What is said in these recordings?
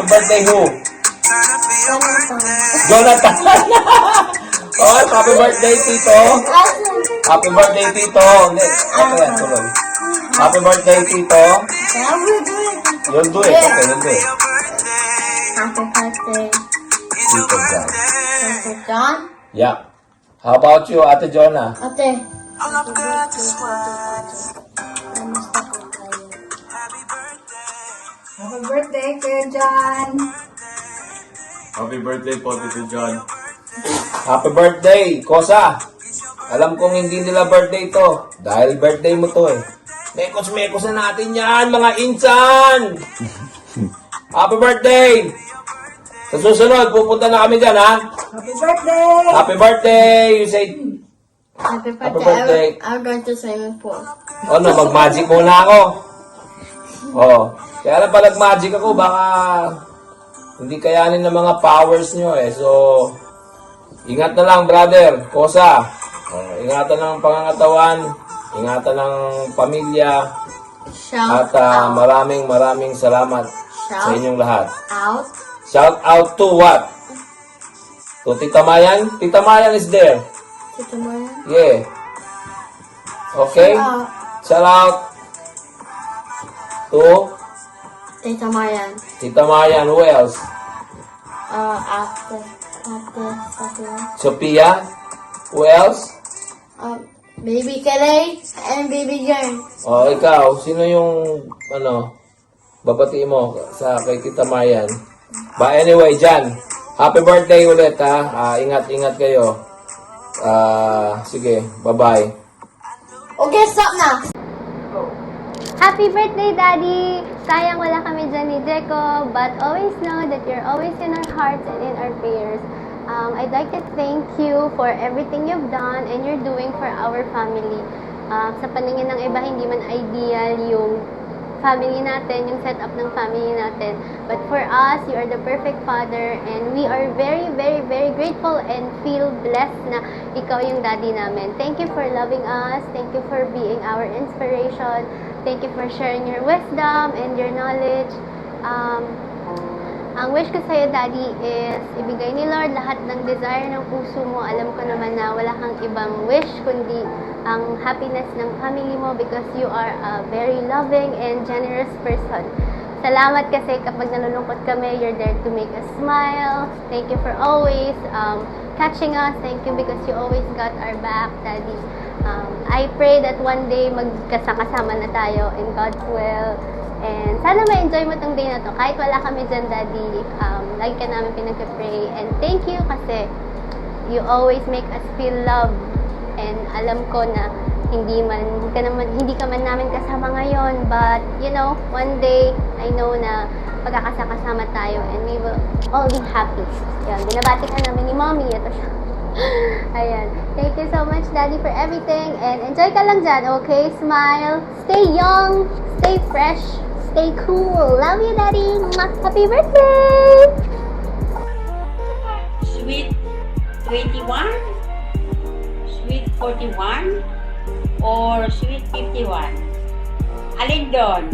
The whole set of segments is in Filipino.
birthday who? Jonathan. Jonathan. Oh, happy birthday, Tito. Happy birthday, Tito. Hindi. Okay yan, tuloy. Happy birthday, Tito. You'll do it. Okay, you'll do it. Happy birthday, Tito John. Tito John. Yeah. How about you, Ate Jonah? Ate. Happy birthday, Kuya John. Happy birthday po, Tito John. Happy birthday, Kosa. Alam kong hindi nila birthday to. Dahil birthday mo to eh. Mekos-mekos na natin yan, mga insan! Happy birthday! Sa susunod, pupunta na kami dyan, ha? Happy birthday. Happy birthday! You say, Happy Happy birthday. I'm going to swimming pool. oh no, mag-magic muna ako. Oh, kaya lang pag nag-magic ako, baka hindi kayanin ng mga powers nyo eh. So, ingat na lang, brother. Kosa. Oh, ingatan ng pangangatawan, ingatan ng pamilya, Shout at out. maraming salamat sa Shout inyong lahat. out. Shout out to what? To Tita Mayan? Tita Mayan is there. Tito Mayan. Yeah. Okay? Shout out. Shout out to Tito Mayan. Tita Mayan. Who else? Ate. Sophia? Who else? Baby Kalay and Baby Jern. Oh, ikaw, sino yung babatiin mo sa kay Tita Mayan? But anyway, Jan, happy birthday ulit ha. Ingat kayo. Sige, bye-bye. Okay, stop na. Happy birthday, Daddy! Sayang wala kami dyan ni Jeco, but always know that you're always in our hearts and in our prayers. I'd like to thank you for everything you've done and you're doing for our family. Sa paningin ng iba, hindi man ideal yung family natin, yung setup ng family natin. But for us, you are the perfect father and we are very grateful and feel blessed na ikaw yung daddy namin. Thank you for loving us. Thank you for being our inspiration. Thank you for sharing your wisdom and your knowledge. Ang wish ko sa'yo, Daddy, is ibigay ni Lord lahat ng desire ng puso mo. Alam ko naman na wala kang ibang wish kundi ang happiness ng family mo because you are a very loving and generous person. Salamat kasi kapag nalulungkot kami, you're there to make us smile. Thank you for always catching us. Thank you because you always got our back, Daddy. I pray that one day magkasama na tayo in God's will. And sana ma-enjoy mo tong day na to. Kahit wala kami dyan, Daddy, lagi ka namin pinag-pray. And thank you kasi you always make us feel love. And alam ko na hindi ka man namin kasama ngayon. But, you know, one day, I know na pagkakasama tayo and we will all be happy. Yan, binabati ka namin ni Mommy. Ito siya. Ayan. Thank you so much, Daddy, for everything. And enjoy ka lang dyan, okay? Smile. Stay young. Stay fresh. Stay cool. Love you, Daddy. Happy birthday! Sweet 21, Sweet 41, or Sweet 51? Alin doon?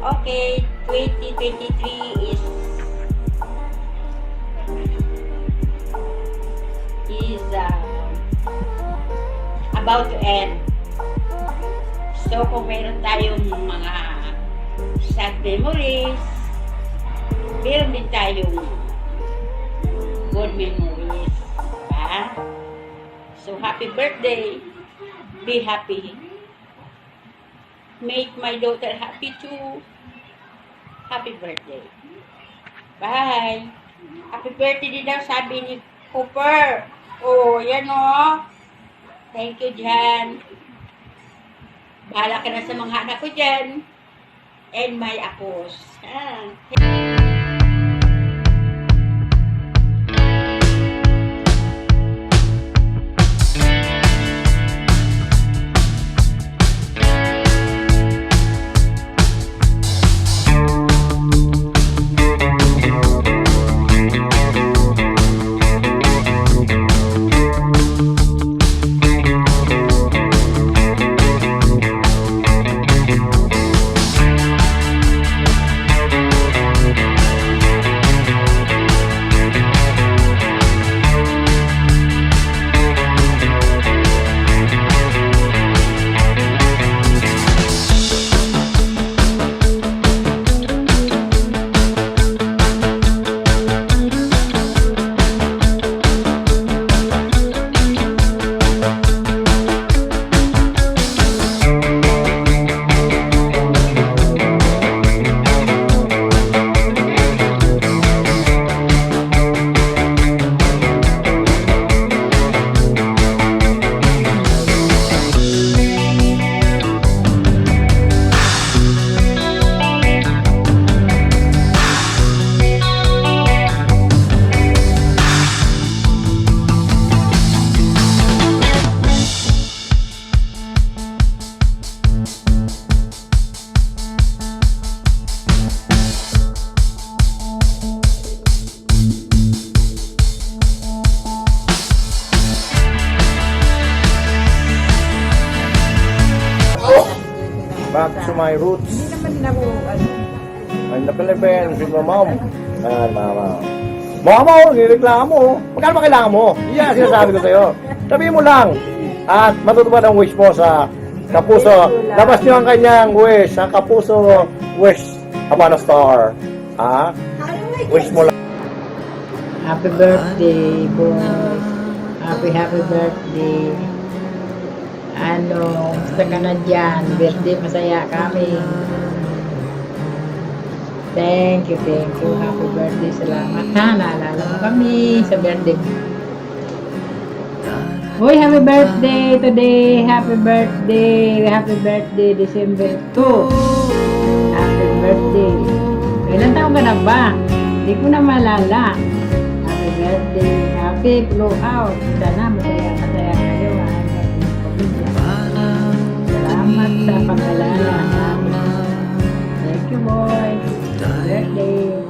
Okay, 2023 is about to end. So, kung meron tayong mga sad memories, meron din tayong good memories. Diba? So, happy birthday. Be happy. Make my daughter happy too. Happy birthday. Bye. Happy birthday din daw sabi ni Cooper. Oh, yan o. Thank you, Jan. Bahala ka na sa mga anak ko dyan. And my apos. my roots. Hindi naman ako, ano, I'm the Philippines with my mom. Mama. Mama, nireklamo. Magkano ba kailangan mo? Yan ang sinasabi ko sa'yo. Sabihin mo lang. At matutupad ang wish mo sa Kapuso. Labas niyo ang kanyang wish. Sa Kapuso wish upon a star. Ah? Wish mo lang. happy birthday, boy. Happy birthday. Ano, gusto ka na dyan. Birthday, masaya kami. Thank you. Happy birthday. Salamat ha. Naalala mo kami sa birthday. Hoy, happy birthday today. Happy birthday, December 2. Happy birthday. Ilan taon ka na ba? Hindi ko na malala. Happy birthday. Happy blowout. Sana masaya kayo. Salamat sa pag-alala namin. Thank you, boy. Birthday.